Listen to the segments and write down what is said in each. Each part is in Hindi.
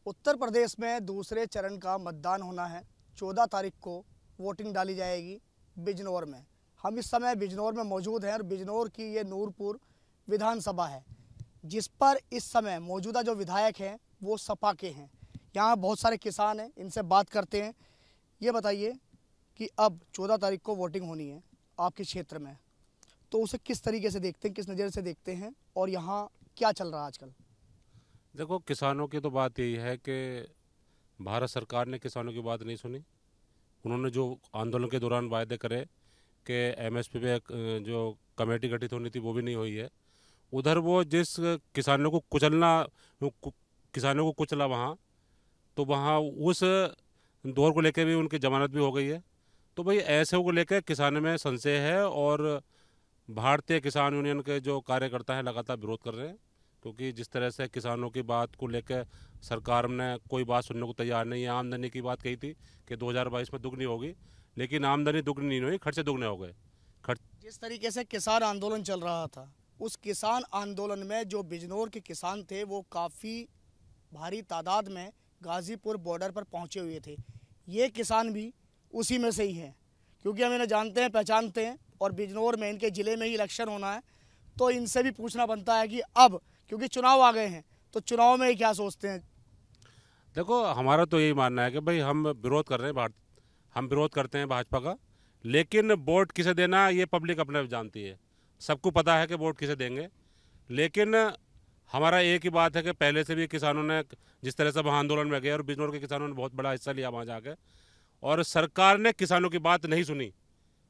उत्तर प्रदेश में दूसरे चरण का मतदान होना है। 14 तारीख को वोटिंग डाली जाएगी बिजनौर में। हम इस समय बिजनौर में मौजूद हैं और बिजनौर की ये नूरपुर विधानसभा है, जिस पर इस समय मौजूदा जो विधायक हैं वो सपा के हैं। यहाँ बहुत सारे किसान हैं, इनसे बात करते हैं। ये बताइए कि अब 14 तारीख को वोटिंग होनी है आपके क्षेत्र में, तो उसे किस तरीके से देखते हैं, किस नज़र से देखते हैं और यहाँ क्या चल रहा है आजकल? देखो, किसानों की तो बात यही है कि भारत सरकार ने किसानों की बात नहीं सुनी। उन्होंने जो आंदोलन के दौरान वायदे करे कि एमएसपी पे जो कमेटी गठित होनी थी वो भी नहीं हुई है। उधर वो जिस किसानों को किसानों को कुचला वहाँ उस दौर को लेकर भी उनकी जमानत भी हो गई है। तो भाई ऐसे को लेकर किसानों में संशय है और भारतीय किसान यूनियन के जो कार्यकर्ता हैं लगातार विरोध कर रहे हैं, क्योंकि जिस तरह से किसानों की बात को लेकर सरकार ने कोई बात सुनने को तैयार नहीं है। आमदनी की बात कही थी कि 2022 में दुगनी होगी, लेकिन आमदनी दुगनी नहीं हुई, खर्चे दुगने हो गए। जिस तरीके से किसान आंदोलन चल रहा था, उस किसान आंदोलन में जो बिजनौर के किसान थे वो काफ़ी भारी तादाद में गाज़ीपुर बॉर्डर पर पहुंचे हुए थे। ये किसान भी उसी में से ही हैं, क्योंकि हम इन्हें जानते हैं, पहचानते हैं और बिजनौर में इनके ज़िले में ही इलेक्शन होना है। तो इनसे भी पूछना बनता है कि अब क्योंकि चुनाव आ गए हैं, तो चुनाव में क्या सोचते हैं? देखो, हमारा तो यही मानना है कि भाई हम विरोध कर रहे हैं, हम विरोध करते हैं भाजपा का, लेकिन वोट किसे देना ये पब्लिक अपने जानती है। सबको पता है कि वोट किसे देंगे, लेकिन हमारा एक ही बात है कि पहले से भी किसानों ने जिस तरह से वहाँ आंदोलन में गए और बिजनौर के किसानों ने बहुत बड़ा हिस्सा लिया वहाँ जाकर, और सरकार ने किसानों की बात नहीं सुनी,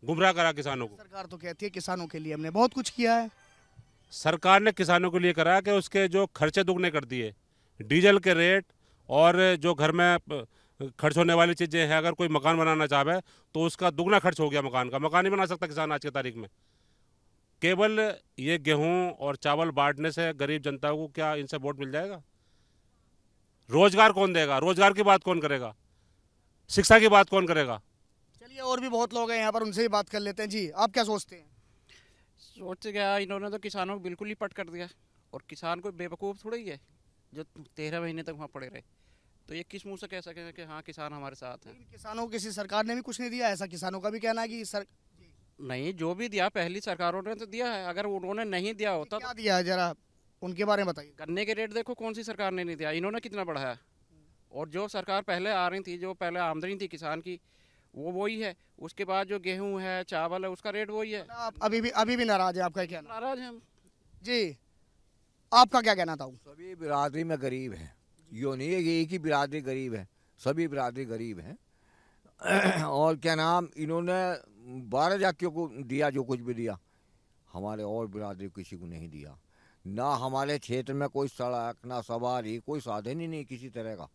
गुमराह करा किसानों को। सरकार तो कहती है किसानों के लिए हमने बहुत कुछ किया है। सरकार ने किसानों के लिए करा कि उसके जो खर्चे दुगने कर दिए, डीजल के रेट और जो घर में खर्च होने वाली चीज़ें हैं। अगर कोई मकान बनाना चाहे तो उसका दुगना खर्च हो गया। मकान नहीं बना सकता किसान आज की तारीख में। केवल ये गेहूं और चावल बांटने से गरीब जनता को क्या इनसे वोट मिल जाएगा? रोजगार कौन देगा? रोजगार की बात कौन करेगा? शिक्षा की बात कौन करेगा? चलिए, और भी बहुत लोग हैं यहाँ पर, उनसे ही बात कर लेते हैं। जी, आप क्या सोचते हैं? सोच गया इन्होंने तो किसानों को बिल्कुल ही पट कर दिया, और किसान कोई बेवकूफ़ थोड़ा ही है जो 13 महीने तक वहाँ पड़े रहे। तो ये किस मुंह से कह सकें कि हाँ किसान हमारे साथ हैं? किसानों को किसी सरकार ने भी कुछ नहीं दिया, ऐसा किसानों का भी कहना है कि सर नहीं, जो भी दिया पहली सरकारों ने तो दिया है। अगर उन्होंने नहीं दिया होता क्या दिया है, जरा उनके बारे में बताइए। गन्ने के रेट देखो, कौन सी सरकार ने नहीं दिया, इन्होंने कितना बढ़ाया। और जो सरकार पहले आ रही थी, जो पहले आमदनी थी किसान की, वो वही है। उसके बाद जो गेहूं है, चावल है, उसका रेट वही है। आप अभी भी नाराज है? आपका क्या नाराज हैं हम। जी, आपका क्या कहना था? सभी बिरादरी में गरीब हैं, यो नहीं है कि एक ही बिरादरी गरीब है, सभी बिरादरी गरीब हैं। और क्या नाम, इन्होंने 12 जातियों को दिया जो कुछ भी दिया, हमारे और बिरादरी किसी को नहीं दिया। ना हमारे क्षेत्र में कोई सड़क, ना सवारी, कोई साधन ही नहीं किसी तरह का,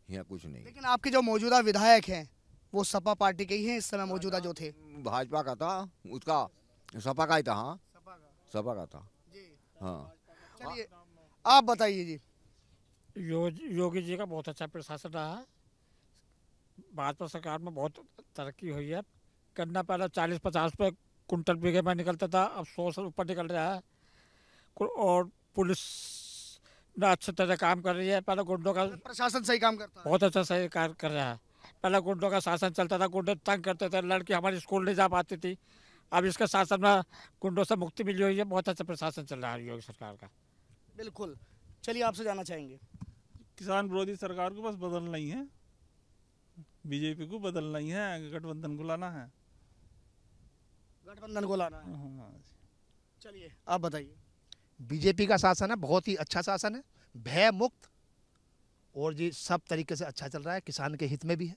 यहाँ कुछ नहीं। लेकिन आपके जो मौजूदा विधायक हैं वो सपा पार्टी के ही हैं इस समय मौजूदा जो थे? भाजपा का था, उसका सपा का ही था। हाँ, सपा का था। हाँ, चलिए आप बताइए जी। योगी जी का बहुत अच्छा प्रशासन रहा है। भाजपा सरकार में बहुत तरक्की हुई है। गन्ना पहले 40-50 रुपये कुंटल बीघे में निकलता था, अब 100 से ऊपर निकल रहा है। और पुलिस ने अच्छी तरह काम कर रही है। पहले गुंडों का प्रशासन सही काम करता है, बहुत अच्छा सही कार्य कर रहा है। पहले गुंडों का शासन चलता था, गुंडे तंग करते थे, लड़की हमारी स्कूल नहीं जा पाती थी। अब इसके शासन में गुंडों से मुक्ति मिली हुई है। बहुत अच्छा प्रशासन चल रहा है योगी सरकार का। बिल्कुल। चलिए, आपसे जानना चाहेंगे। किसान विरोधी सरकार को बस बदलना ही है, बीजेपी को बदलना ही है, गठबंधन को लाना है। गठबंधन को लाना है। हाँ। चलिए आप बताइए। बीजेपी का शासन है, बहुत ही अच्छा शासन है, भय मुक्त, और जी सब तरीके से अच्छा चल रहा है, किसान के हित में भी है।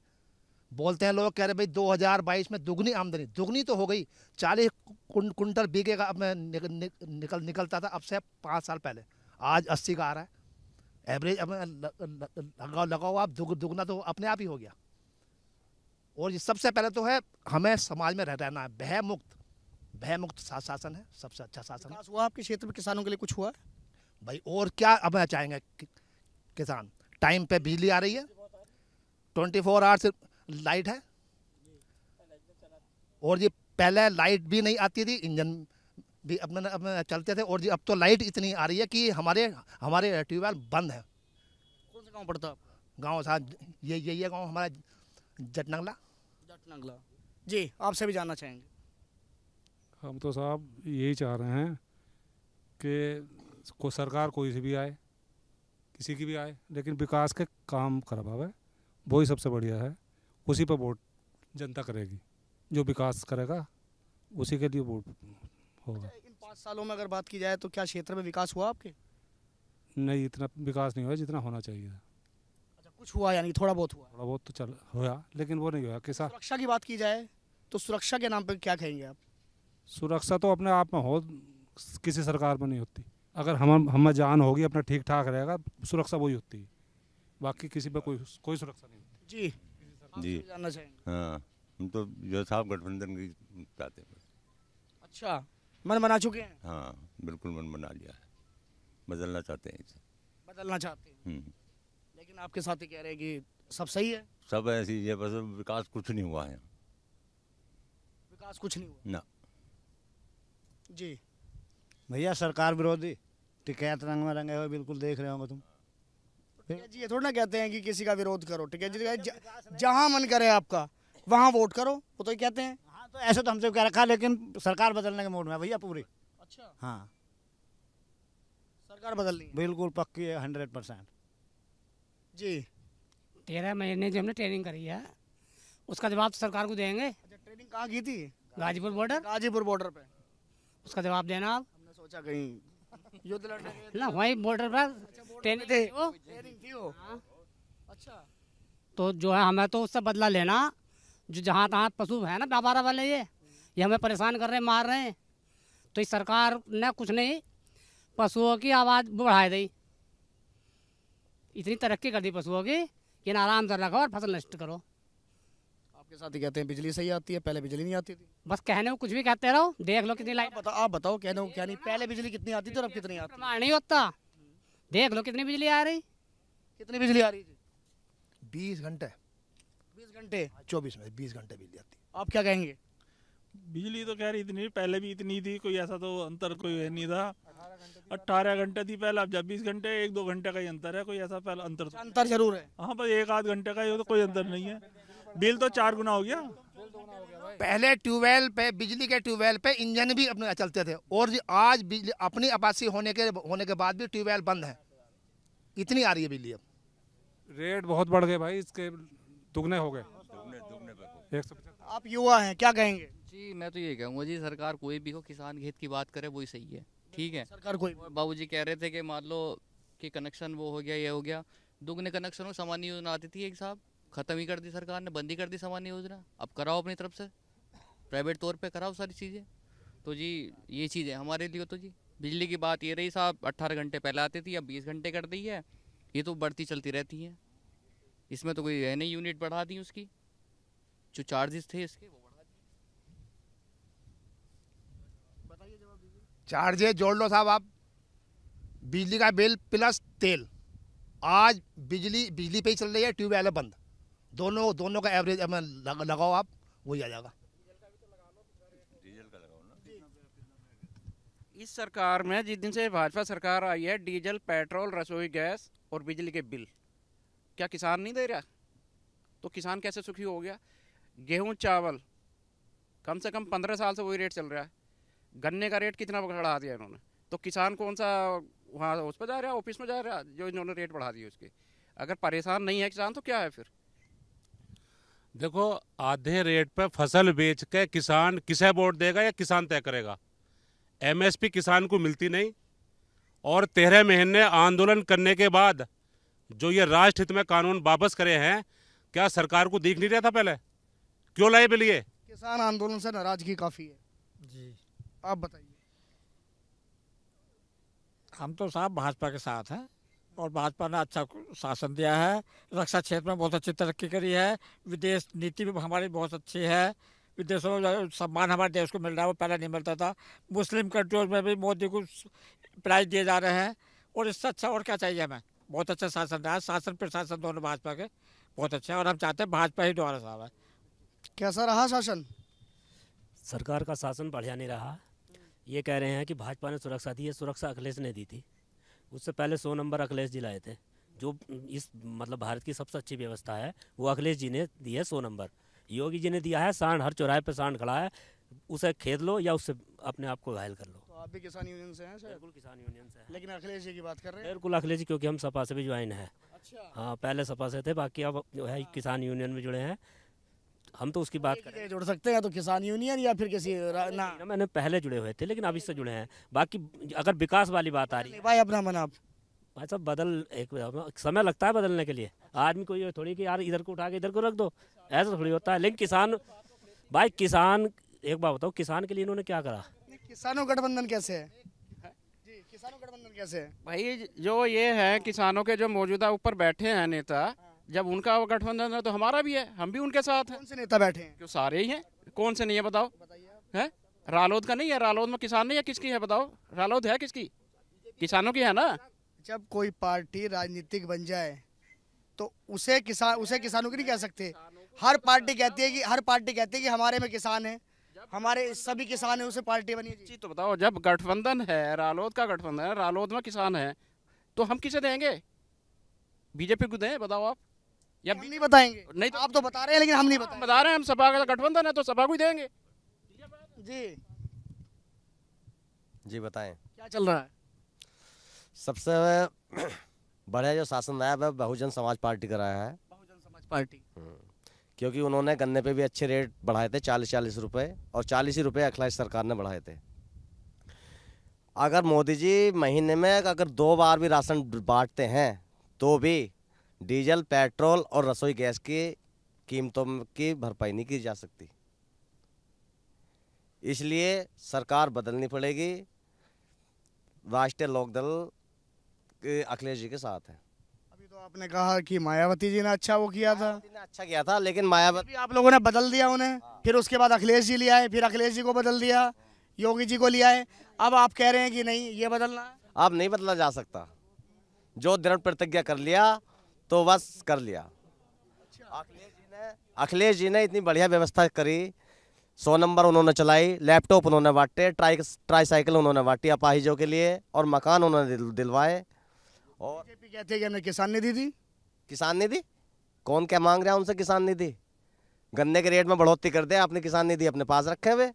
बोलते हैं लोग, कह रहे भाई 2022 में दुगनी आमदनी, दुगनी तो हो गई। 40 कुंटल बीघे का अब मैं निकलता था अब से 5 साल पहले, आज 80 का आ रहा है एवरेज। अब लगाओ आप, दुगना तो अपने आप ही हो गया। और ये सबसे पहले तो है हमें समाज में रहना है, भय मुक्त शासन है, सबसे अच्छा शासन है। हुआ आपके क्षेत्र में किसानों के लिए कुछ हुआ? भाई और क्या अब चाहेंगे किसान? टाइम पे बिजली आ रही है, 24 आवर्स लाइट है, और ये पहले लाइट भी नहीं आती थी, इंजन भी अपने चलते थे, और जी अब तो लाइट इतनी आ रही है कि हमारे ट्यूबवेल बंद है। कौन से गाँव पड़ता है आपका? गाँव साहब यही है गाँव हमारा जटनंगला। जटनंगला। जी, आपसे भी जानना चाहेंगे। हम तो साहब यही चाह रहे हैं कि सरकार कोई सी भी आए, किसी की भी आए, लेकिन विकास के काम करवावे, वही सबसे बढ़िया है। उसी पर वोट जनता करेगी, जो विकास करेगा उसी के लिए वोट होगा। इन 5 सालों में अगर बात की जाए तो क्या क्षेत्र में विकास हुआ आपके? नहीं, इतना विकास नहीं हुआ जितना होना चाहिए। अच्छा, कुछ हुआ यानी थोड़ा बहुत हुआ। थोड़ा बहुत तो चल होया, लेकिन वो नहीं हुआ। किसान सुरक्षा की बात की जाए तो सुरक्षा के नाम पर क्या कहेंगे आप? सुरक्षा तो अपने आप में हो, किसी सरकार में नहीं होती। अगर हम जान होगी, अपना ठीक ठाक रहेगा, सुरक्षा वही होती है, बाकी किसी पर कोई सुरक्षा नहीं होती। जी जी, जानना चाहेंगे। हाँ, हम तो जो साहब गठबंधन की चाहते हैं। अच्छा, मन बना चुके हैं? हाँ, बिल्कुल मन बना लिया है, बदलना चाहते हैं इसे। बदलना चाहते हैं, लेकिन आपके साथी कह रहे हैं कि सब सही है। सब ऐसी है, बस विकास कुछ नहीं हुआ है। विकास कुछ नहीं हुआ ना जी। भैया सरकार विरोधी टिकैत रंग में रंगे हुए बिल्कुल देख रहे होंगे तुम। टिकैत जी ये थोड़ा ना कहते हैं कि किसी का विरोध करो। टिकैत जी जहां मन करे आपका वहां वोट करो, वो तो ही कहते हैं। हाँ, तो ऐसे तो हमसे कह रखा, लेकिन सरकार बदलने के मूड में है भैया पूरी। अच्छा, हाँ, सरकार बदलनी है। बिल्कुल पक्की है 100%। जी, 13 महीने जो हमने ट्रेनिंग करी है उसका जवाब तो सरकार को देंगे। अच्छा, ट्रेनिंग कहाँ की थी? गाजीपुर बॉर्डर। गाजीपुर बॉर्डर पे। उसका जवाब देना आप। हमने सोचा कहीं युद्ध लड़ने गए ना, वहीं बॉर्डर पर ट्रेनिंग थी वो। ट्रेनिंग थी वो। अच्छा, तो जो है हमें तो उससे बदला लेना। जो जहाँ तहाँ पशु है ना व्यापार वाले, ये हमें परेशान कर रहे हैं, मार रहे हैं। तो इस सरकार ने कुछ नहीं, पशुओं की आवाज़ बढ़ा दी। इतनी तरक्की कर दी पशुओं की कि ना आराम से रखो और फसल नष्ट करो। आपके साथ ही कहते हैं बिजली सही आती है, पहले बिजली नहीं आती थी। बस कहने को कुछ भी कहते रहो, देख लो कितनी लाइट। आप बताओ कहने को क्या नहीं, पहले बिजली कितनी आती थी और अब कितनी आती है? प्रमाण नहीं होता, देख लो कितनी बिजली आ रही। कितनी बिजली आ रही थी? 20 घंटे 20 घंटे 24 में 20 घंटे बिजली आती है। आप क्या कहेंगे? बिजली तो कह रही इतनी, पहले भी इतनी थी, कोई ऐसा तो अंतर कोई है नहीं था। 18 घंटे थी पहले, अब जब 20 घंटे, 1-2 घंटे का ही अंतर है। कोई ऐसा पहले अंतर तो अंतर जरूर है। हाँ, बस 1-8 घंटे का ही हो, तो कोई अंतर नहीं है। बिल तो 4 गुना हो गया। पहले ट्यूबवेल पे, बिजली के ट्यूबवेल पे इंजन भी अपने चलते थे, और आज बिजली अपनी आबादी होने के बाद भी ट्यूबवेल बंद है। इतनी आ रही है बिजली। अब रेट बहुत बढ़ गए भाई, इसके दुगने हो गए। 175। आप युवा हैं, क्या कहेंगे? जी, मैं तो ये कहूँगा जी, सरकार कोई भी हो, किसान के हित की बात करे वही सही है। ठीक है, सरकार कोई बाबूजी कह रहे थे कि मान लो कि कनेक्शन वो हो गया, ये हो गया, दुगने कनेक्शन हो। सामान्य योजना आती थी एक साहब, खत्म ही कर दी सरकार ने, बंद ही कर दी सामान्य योजना। अब कराओ अपनी तरफ से, प्राइवेट तौर पे कराओ सारी चीज़ें। तो जी ये चीज़ है हमारे लिए। तो जी बिजली की बात ये रही साहब, 18 घंटे पहले आती थी, अब 20 घंटे कर दी है। ये तो बढ़ती चलती रहती है, इसमें तो कोई है नहीं। यूनिट बढ़ा दी उसकी, जो चार्जेस थे इसके वो बढ़ा दिए। चार्जेज जोड़ लो साहब आप, बिजली का बिल प्लस तेल। आज बिजली पे ही चल रही है, ट्यूबवेल है बंद। दोनों का एवरेज लगाओ आप, वही आ जाएगा। इस सरकार में जिस दिन से भाजपा सरकार आई है, डीजल, पेट्रोल, रसोई गैस और बिजली के बिल क्या किसान नहीं दे रहा? तो किसान कैसे सुखी हो गया? गेहूं, चावल कम से कम 15 साल से वही रेट चल रहा है। गन्ने का रेट कितना बढ़ा दिया इन्होंने, तो किसान कौन सा वहाँ उस पर जा रहा है, ऑफिस में जा रहा है जो इन्होंने रेट बढ़ा दिए उसके? अगर परेशान नहीं है किसान तो क्या है फिर? देखो, आधे रेट पे फसल बेच के किसान किसे वोट देगा, या किसान तय करेगा। एमएसपी किसान को मिलती नहीं, और 13 महीने आंदोलन करने के बाद जो ये राष्ट्र हित में कानून वापस करे हैं, क्या सरकार को दिख नहीं रहा था पहले? क्यों लाए बिल ये? किसान आंदोलन से नाराजगी काफी है जी। आप बताइए। हम तो साहब भाजपा के साथ हैं, और भाजपा ने अच्छा शासन दिया है। रक्षा क्षेत्र में बहुत अच्छी तरक्की करी है। विदेश नीति भी हमारी बहुत अच्छी है। विदेशों में जो सम्मान हमारे देश को मिल रहा है वो पहले नहीं मिलता था। मुस्लिम कंट्रीज में भी मोदी को प्राइज दिए जा रहे हैं, और इससे अच्छा और क्या चाहिए हमें? बहुत अच्छा शासन रहा है, शासन प्रशासन दोनों भाजपा के बहुत अच्छे हैं, और हम चाहते हैं भाजपा ही दोबारा साहब है। कैसा रहा शासन? सरकार का शासन बढ़िया नहीं रहा। ये कह रहे हैं कि भाजपा ने सुरक्षा दी है, सुरक्षा अखिलेश ने दी थी। उससे पहले 100 नंबर अखिलेश जी लाए थे, जो इस मतलब भारत की सबसे अच्छी व्यवस्था है वो अखिलेश जी ने दी है 100 नंबर। योगी जी ने दिया है सांड, हर चौराहे पे सांड खड़ा है, उसे खेद लो या उससे अपने आप को घायल कर लो। तो आप भी किसान यूनियन से हैं? बिल्कुल किसान यूनियन से हैं। लेकिन अखिलेश जी की बात कर रहे हैं? बिल्कुल अखिलेश जी, क्योंकि हम सपा से भी ज्वाइन है। अच्छा। हाँ, पहले सपा से थे, बाकी अब जो है किसान यूनियन में जुड़े हैं। हम तो उसकी बात करें, जुड़ सकते हैं तो किसान यूनियन या फिर किसी ना। मैंने पहले जुड़े हुए थे लेकिन अभी से जुड़े हैं। बाकी अगर विकास वाली बात आ रही है भाई अपना मन आप भाई साहब, बदल एक समय लगता है बदलने के लिए। आदमी को ये थोड़ी कि यार इधर को उठा के इधर को रख दो, ऐसा थोड़ी होता है। लेकिन किसान भाई, किसान एक बात बताओ, किसान के लिए इन्होंने क्या करा? किसानों गठबंधन कैसे है जी? किसानों गठबंधन कैसे है भाई? जो ये है किसानों के जो मौजूदा ऊपर बैठे हैं नेता, जब उनका वो गठबंधन है तो हमारा भी है, हम भी उनके साथ हैं। कौन से नेता बैठे हैं? क्यों, सारे ही हैं। कौन से नहीं है बताओ? है रालोद का नहीं है? रालोद में किसान नहीं है? किसकी है बताओ? रालोद है किसकी? किसानों की है ना। जब कोई पार्टी राजनीतिक बन जाए तो उसे किसानों की नहीं कह सकते। हर पार्टी कहती है कि हमारे में किसान है, हमारे सभी किसान है, उसे पार्टी बनी जी। तो बताओ, जब गठबंधन है, रालोद का गठबंधन है, रालोद में किसान है, तो हम किसे देंगे? बीजेपी को दें? बताओ आप। या नहीं बताएंगे? नहीं तो आप तो बता रहे हैं लेकिन हम नहीं बता रहे हैं। हम सपा का गठबंधन है तो सपा को ही देंगे जी। जी बताएं क्या चल रहा है? सबसे बढ़िया जो शासन आया वह बहुजन समाज पार्टी का रहा है। बहुजन समाज पार्टी, क्योंकि उन्होंने गन्ने पे भी अच्छे रेट बढ़ाए थे, 40-40 रुपए, और 40 ही रुपए अखिलेश सरकार ने बढ़ाए थे। अगर मोदी जी महीने में अगर 2 बार भी राशन बांटते हैं तो भी डीजल, पेट्रोल और रसोई गैस की कीमतों की भरपाई नहीं की जा सकती। इसलिए सरकार बदलनी पड़ेगी। राष्ट्रीय लोकदल अखिलेश जी के साथ है। अभी तो आपने कहा कि मायावती जी ने अच्छा वो किया था, अच्छा किया था, लेकिन मायावती आप लोगों ने बदल दिया उन्हें। फिर उसके बाद अखिलेश जी लिया है, फिर अखिलेश जी को बदल दिया, योगी जी को लिया है। अब आप कह रहे हैं कि नहीं, ये बदलना है। अब नहीं बदला जा सकता। जो दृढ़ प्रतिज्ञा कर लिया तो बस कर लिया। अखिलेश जी ने इतनी बढ़िया व्यवस्था करी, 100 नंबर उन्होंने चलाई, लैपटॉप उन्होंने बांटे, ट्राईसाइकिल उन्होंने बांटी अपाहिजों के लिए, और मकान उन्होंने दिलवाए। और बीजेपी कहते हैं कि हमने किसान निधि दी। किसान निधि कौन क्या मांग रहा है उनसे? किसान निधि गन्ने के रेट में बढ़ोतरी कर दे, आपने किसान निधि अपने पास रखे हुए।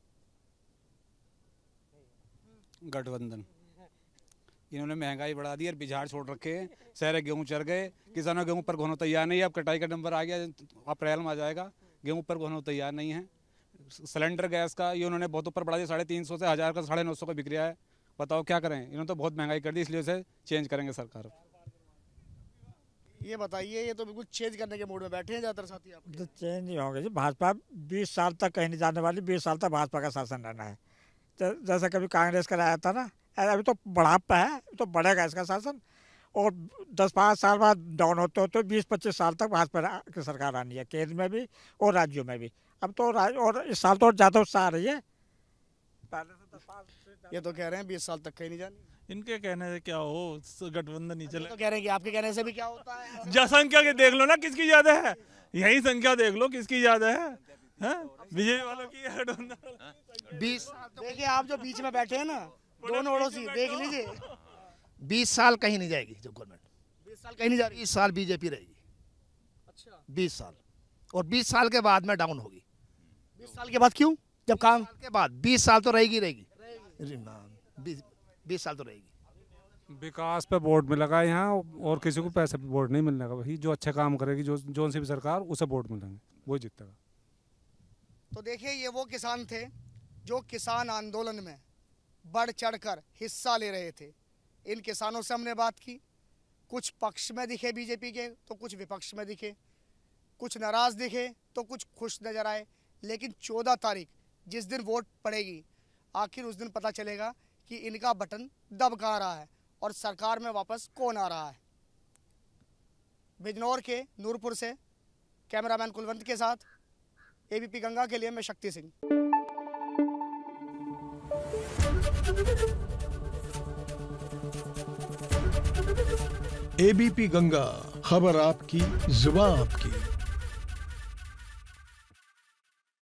गठबंधन इन्होंने महंगाई बढ़ा दी और बिझाड़ छोड़ रखे हैं। सारे गेहूं चढ़ गए, किसानों गेहूं पर घोनो तैयार नहीं है। अब कटाई का नंबर आ गया, अप्रैल में आ जाएगा, गेहूं पर घोनो तैयार नहीं है। सिलेंडर गैस का ये उन्होंने बहुत ऊपर बढ़ा दिया, 350 से 1000 का 950 का बिक रहा है। बताओ क्या करें? इन्होंने तो बहुत महंगाई कर दी, इसलिए उसे चेंज करेंगे सरकार। ये बताइए, ये तो बिल्कुल चेंज करने के मूड में बैठे हैं ज़्यादातर साथी आप। तो चेंज नहीं होगा जी। भाजपा 20 साल तक कहीं नहीं जाने वाली, 20 साल तक भाजपा का शासन रहना है। तो जैसा कभी कांग्रेस का आया था ना, अभी तो बढ़ापा है, तो बढ़ेगा इसका शासन। और 10-5 साल बाद डाउन होते होते 20-25 साल तक भाजपा की सरकार आनी है, केंद्र में भी और राज्यों में भी। अब तो और इस साल तो ज़्यादा उत्साह आ रही है। पहले से 10 ये तो कह रहे हैं 20 साल तक कहीं नहीं जानी। इनके कहने से क्या हो, गठबंधन नहीं चले। तो कह रहे हैं कि आपके कहने से भी क्या होता है? जनसंख्या के देख लो ना, किसकी ज्यादा है, यही संख्या देख लो किसकी ज्यादा है। बीजेपी वालों की गठबंधन 20। देखिए आप जो बीच में बैठे हैं ना, दोनों अड़ोसी, देख लीजिए 20 साल कहीं नहीं जाएगी जो गवर्नमेंट। 20 साल कहीं नहीं जा रही। 20 साल बीजेपी रहेगी। अच्छा, 20 साल, और 20 साल के बाद में डाउन होगी। 20 साल के बाद क्यों? जब काम के बाद 20 साल तो रहेगी 20 साल तो रहेगी। विकास पे वोट मिलेगा यहाँ, और किसी को पैसे पे वोट नहीं मिलने का। वही जो अच्छा काम करेगी, जो सी भी सरकार, उसे वोट मिलेंगे, वही जीतेगा। तो देखिए, ये वो किसान थे जो किसान आंदोलन में बढ़ चढ़कर हिस्सा ले रहे थे। इन किसानों से हमने बात की। कुछ पक्ष में दिखे बीजेपी के, तो कुछ विपक्ष में दिखे, कुछ नाराज दिखे तो कुछ खुश नजर आए। लेकिन 14 तारीख जिस दिन वोट पड़ेगी, आखिर उस दिन पता चलेगा कि इनका बटन दब कहाँ रहा है और सरकार में वापस कौन आ रहा है। बिजनौर के नूरपुर से कैमरामैन कुलवंत के साथ एबीपी गंगा के लिए मैं शक्ति सिंह। एबीपी गंगा, खबर आपकी, जुबान आपकी।